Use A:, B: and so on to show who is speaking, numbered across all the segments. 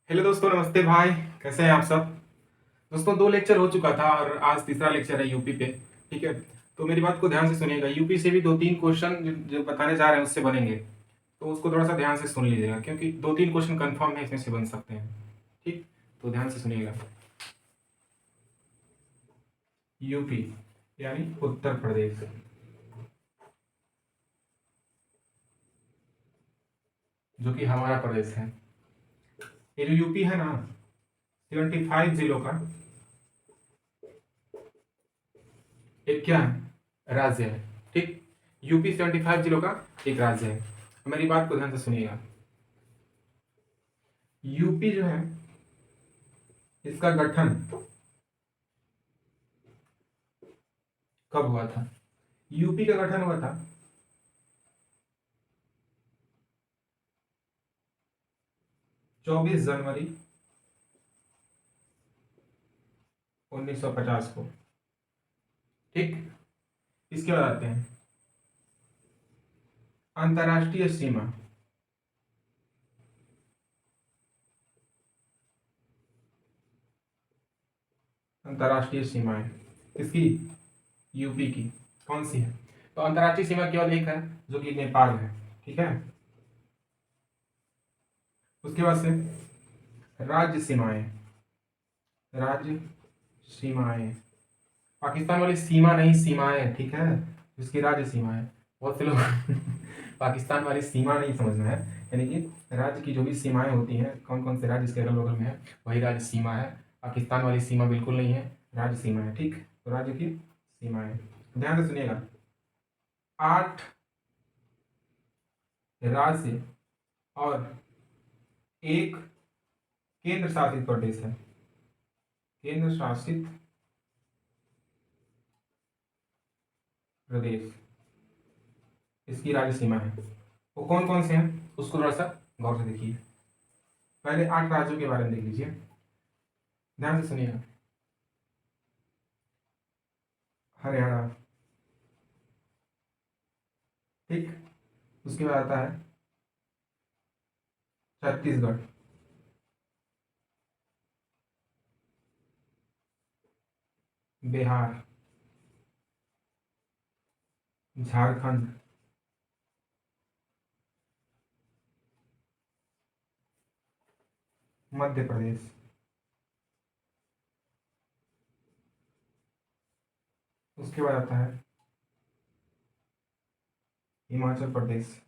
A: Hello दोस्तों, नमस्ते भाई। कैसे हैं आप सब? दोस्तों, दो लेक्चर हो चुका था और आज तीसरा लेक्चर है यूपी पे। ठीक है, तो मेरी बात को ध्यान से सुनिएगा। यूपी से भी दो तीन क्वेश्चन जो बताने जा रहे हैं उससे बनेंगे, तो उसको थोड़ा सा ध्यान से सुन लीजिएगा, क्योंकि दो तीन क्वेश्चन कंफर्म है इसमें से बन सकते हैं। ठीक, तो ध्यान से सुनिएगा। यूपी यानी उत्तर प्रदेश, जो कि हमारा प्रदेश है। ये जो यूपी है ना, 75 जिलों का एक क्या है, राज्य है। ठीक, यूपी 75 जिलों का एक राज्य है। मेरी बात को ध्यान से सुनिएगा। यूपी जो है, इसका गठन कब हुआ था? यूपी का गठन हुआ था 24 जनवरी 1950 को। ठीक, इसके बाद आते हैं अंतर्राष्ट्रीय सीमा। अंतर्राष्ट्रीय सीमाएं किसकी? यूपी की। कौन सी है? तो अंतर्राष्ट्रीय सीमा केवल एक है, जो कि नेपाल है। ठीक है, उसके बाद से राज्य सीमाएं। राज्य सीमाएं, पाकिस्तान वाली सीमा नहीं, सीमाएं। ठीक है, जिसकी राज्य सीमा है। बहुत से लोग पाकिस्तान वाली सीमा नहीं समझना है, यानी कि राज्य की जो भी सीमाएं होती हैं, कौन कौन से राज्य इसके अगल बगल में है, वही राज्य सीमा है। पाकिस्तान वाली सीमा बिल्कुल नहीं है, राज्य सीमा है। ठीक, तो राज्य की सीमाएं ध्यान से सुनिएगा। 8 राज्य और एक केंद्र शासित प्रदेश है। केंद्र शासित प्रदेश, इसकी राज्य सीमा है। वो कौन कौन से हैं उसको थोड़ा सा गौर से देखिए। पहले 8 राज्यों के बारे में देख लीजिए, ध्यान से सुनिएगा। हरियाणा। ठीक, उसके बाद आता है छत्तीसगढ़। बिहार। झारखंड। मध्य प्रदेश। उसके बाद आता है हिमाचल प्रदेश।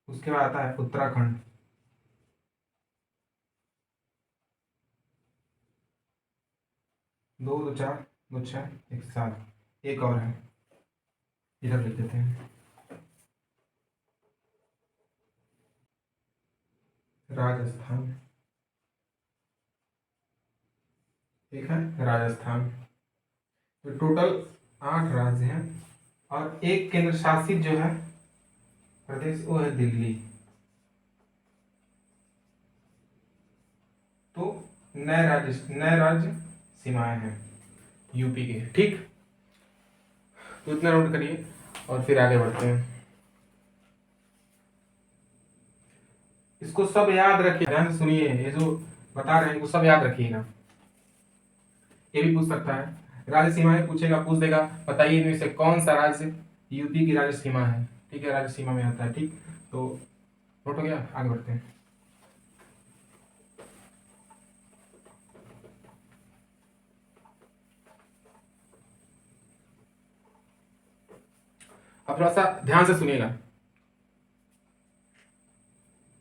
A: उसके बाद आता है उत्तराखंड। दो दो चार, दो छः, एक सात। एक और है, इधर लिख देते हैं। राजस्थान। एक है राजस्थान। तो टोटल 8 राज्य हैं और एक केंद्र शासित जो है प्रदेश, वो है दिल्ली। तो नए राज्य सीमाएं हैं यूपी के। ठीक, तो इतना नोट करिए और फिर आगे बढ़ते हैं। इसको सब याद रखिए, ध्यान से सुनिए। ये जो बता रहे हैं वो सब याद रखिएगा। ये भी पूछ सकता है, राज्य सीमाएं पूछेगा, पूछ देगा बताइए इनमें से कौन सा राज्य यूपी की राज्य सीमा है। ठीक है, राज्य सीमा में आता है। ठीक, तो नोट हो गया, आगे बढ़ते हैं। अब थोड़ा सा ध्यान से सुनिएगा।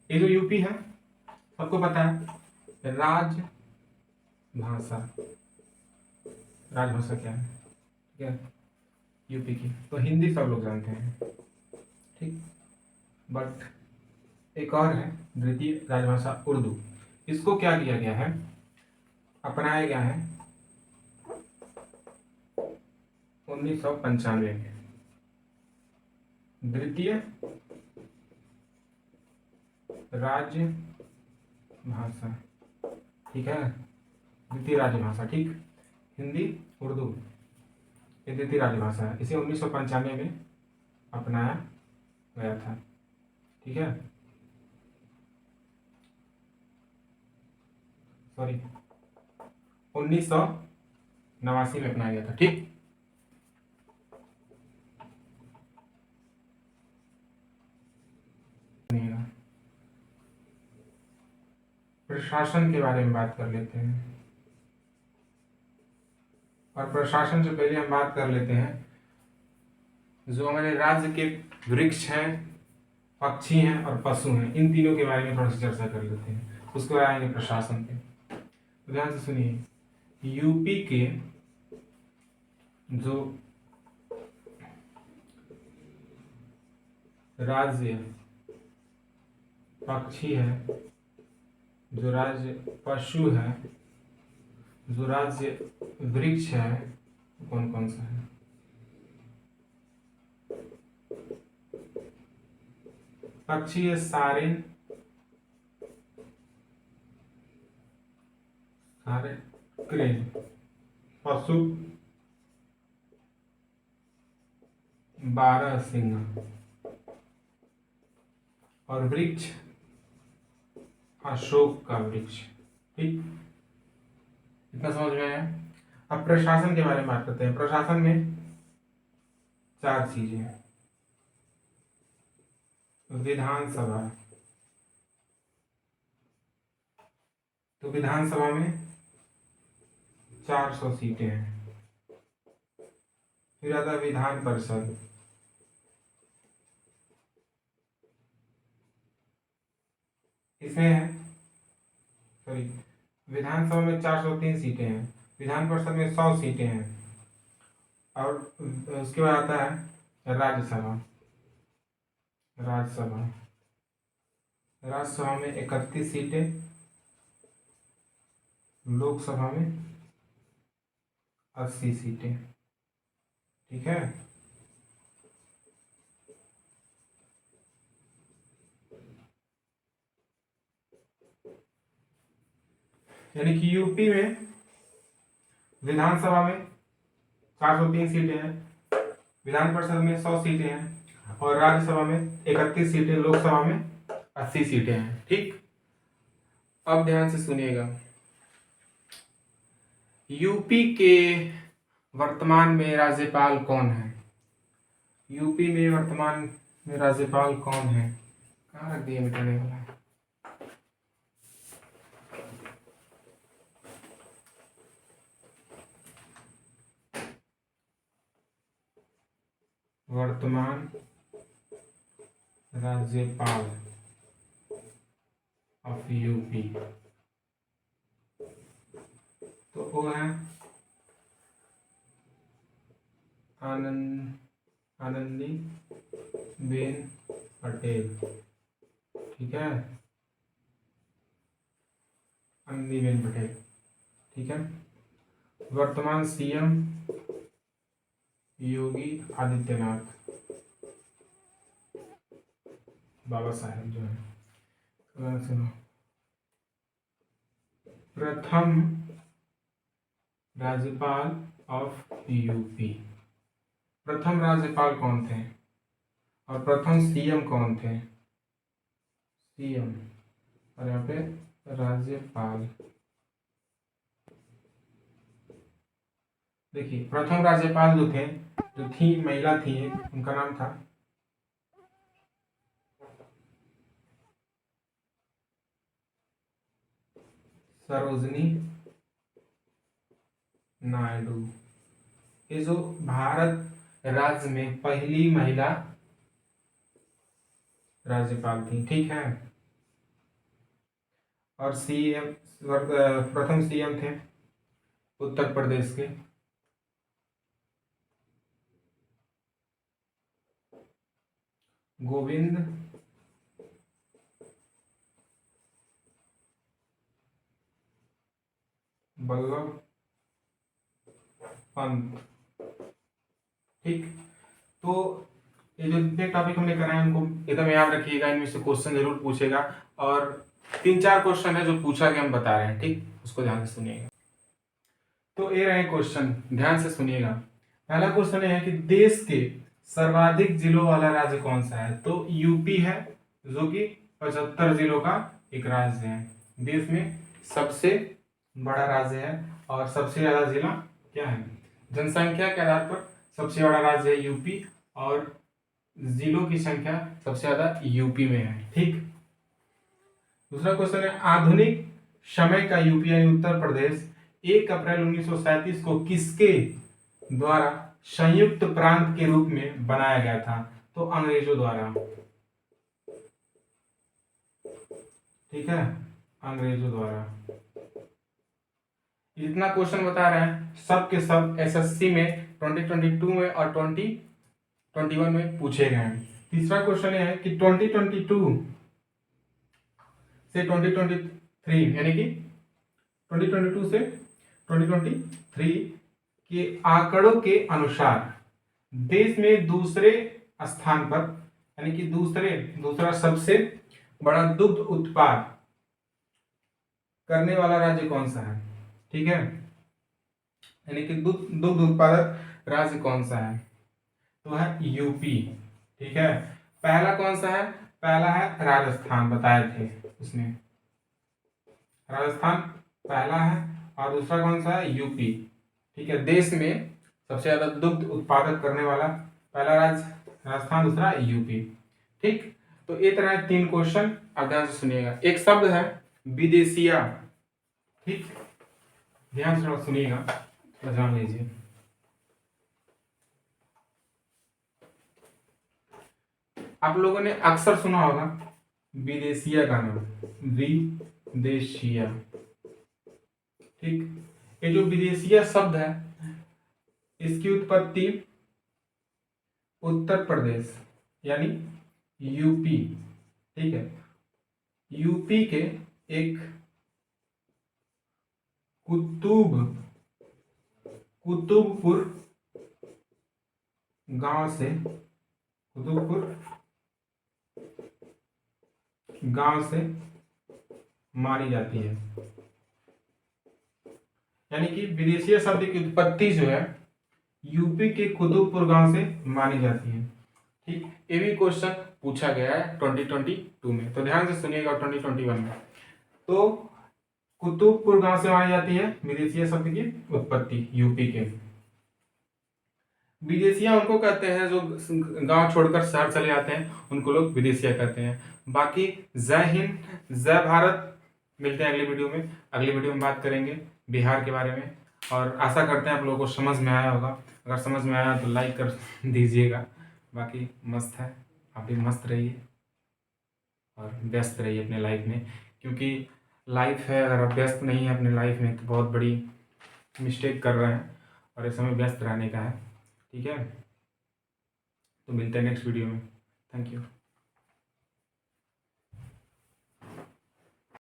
A: ये जो यूपी है, सबको पता है राजभाषा। राजभाषा क्या है? ठीक है, यूपी की तो हिंदी सब लोग जानते हैं। ठीक, बट एक और है द्वितीय राजभाषा उर्दू। इसको क्या किया गया है, अपनाया गया है 1995 में। द्वितीय राज्य भाषा। ठीक है, द्वितीय राज्य भाषा। ठीक, हिंदी उर्दू ये द्वितीय राज्य भाषा है। इसे 1995 में अपनाया गया था, ठीक है, सॉरी 1989 में अपनाया गया था, ठीक। प्रशासन के बारे में बात कर लेते हैं, और प्रशासन से पहले हम बात कर लेते हैं जो हमारे राज्य के वृक्ष हैं, पक्षी हैं और पशु हैं, इन तीनों के बारे में थोड़ा सा चर्चा कर लेते हैं, उसके बाद आएंगे प्रशासन पे। तो ध्यान से सुनिए, यूपी के जो राज्य पक्षी है, जो राज्य पशु है, जो राज्य वृक्ष है, कौन कौन सा है? पक्षी है सारिन, क्रेन, पशु बारहसिंगा, और वृक्ष अशोक का वृक्ष, ठीक, इतना समझ में आया। अब प्रशासन के बारे में बात करते हैं। प्रशासन में 4 चीजें हैं। विधानसभा, तो विधानसभा में 400 सीटें हैं। फिर आता है विधान परिषद, इसमें है, सॉरी, विधानसभा में 403 सीटें हैं, विधान परिषद में 100 सीटें हैं, और उसके बाद आता है राज्यसभा। राज्यसभा में 31 सीटें, लोकसभा में 80 सीटें, ठीक है। यानी कि यूपी में विधानसभा में 403 सीटें हैं, विधान परिषद में 100 सीटें हैं, और राज्यसभा में 31 सीटें, लोकसभा में 80 सीटें हैं, ठीक। अब ध्यान से सुनिएगा, यूपी के वर्तमान में राज्यपाल कौन है? यूपी में वर्तमान में राज्यपाल कौन है? कहाँ रख दिया मिटाने वाला? वर्तमान राज्यपाल ऑफ यूपी, तो वो है आनंदी बेन पटेल, ठीक है, आनंदी बेन पटेल, ठीक है। वर्तमान सीएम योगी आदित्यनाथ, बाबा साहेब जो है। सुनो, प्रथम राज्यपाल ऑफ यूपी, प्रथम राज्यपाल कौन थे और प्रथम सीएम कौन थे? सीएम, और यहाँ पे राज्यपाल। देखिए, प्रथम राज्यपाल जो थे, जो थी महिला थी, उनका नाम था सरोजनी नायडू। ये जो भारत राज्य में पहली महिला राज्यपाल थी, ठीक है। और सीएम, प्रथम सीएम थे उत्तर प्रदेश के गोविंद बल्लभ पंत, ठीक। तो ये जो जितने टॉपिक हमने कराए उनको एकदम याद रखिएगा, इनमें से क्वेश्चन जरूर पूछेगा, और 3-4 क्वेश्चन है जो पूछा के हम बता रहे हैं, ठीक, उसको ध्यान से सुनिएगा। तो ये रहे क्वेश्चन, ध्यान से सुनिएगा। पहला क्वेश्चन है कि देश के सर्वाधिक जिलों वाला राज्य कौन सा है? तो यूपी है, जो कि 75 जिलों का एक राज्य है। देश में सबसे बड़ा राज्य है और सबसे ज्यादा जिला क्या है? जनसंख्या के आधार पर सबसे बड़ा राज्य है यूपी और जिलों की संख्या सबसे ज्यादा यूपी में है। ठीक। दूसरा क्वेश्चन है, आधुनिक समय का यूपी यानी उत्तर प्रदेश 1 अप्रैल 1937 को किसके द्वारा संयुक्त प्रांत के रूप में बनाया गया था? तो अंग्रेजों द्वारा। ठीक है, अंग्रेजों द्वारा। जितना क्वेश्चन बता रहे हैं सब के सब एसएससी में 2022 में और 2021 में पूछे गए हैं। तीसरा क्वेश्चन ये है कि 2022 से 2023 यानी कि 2022 से 2023 के आंकड़ों के अनुसार देश में दूसरे स्थान पर यानी कि दूसरा सबसे बड़ा दुग्ध उत्पाद करने वाला राज्य कौन सा है? ठीक है, यानी कि दुग्ध उत्पादक राज्य कौन सा है? तो है यूपी। ठीक है, पहला कौन सा है? पहला है राजस्थान, बताए थे उसने, राजस्थान पहला है और दूसरा कौन सा है? यूपी। ठीक है, देश में सबसे ज्यादा दुग्ध उत्पादक करने वाला पहला राज्य राजस्थान, दूसरा यूपी। ठीक, तो ये तरह 3 क्वेश्चन आप ध्यान से सुनिएगा। एक शब्द है विदेशिया। ठीक, ध्यान से सुनिएगा तो जान लीजिए। आप लोगों ने अक्सर सुना होगा विदेशिया का नाम, विदेशिया। ठीक, ये जो विदेशिया शब्द है इसकी उत्पत्ति उत्तर प्रदेश यानी यूपी, ठीक है, यूपी के एक कुतुबपुर गांव से मानी जाती है। यानी कि विदेशीय शब्द की उत्पत्ति जो है यूपी के कुतुबपुर गांव से मानी जाती है। ठीक, ये भी क्वेश्चन पूछा गया है 2022 में, तो ध्यान से सुनिएगा 2021 में। तो कुतुबपुर गांव से मानी जाती है विदेशीय शब्द की उत्पत्ति यूपी के। विदेशिया उनको कहते हैं जो गांव छोड़कर शहर चले जाते हैं, उनको लोग विदेशिया कहते हैं। बाकी जय हिंद, जय भारत। मिलते हैं अगली वीडियो में। अगली वीडियो में बात करेंगे बिहार के बारे में और आशा करते हैं आप लोगों को समझ में आया होगा। अगर समझ में आया तो लाइक कर दीजिएगा। बाकी मस्त है, आप भी मस्त रहिए और व्यस्त रहिए अपने लाइफ में, क्योंकि लाइफ है, अगर आप व्यस्त नहीं है अपने लाइफ में तो बहुत बड़ी मिस्टेक कर रहे हैं और इस समय व्यस्त रहने का है। ठीक है, तो मिलते हैं नेक्स्ट वीडियो में। Thank you.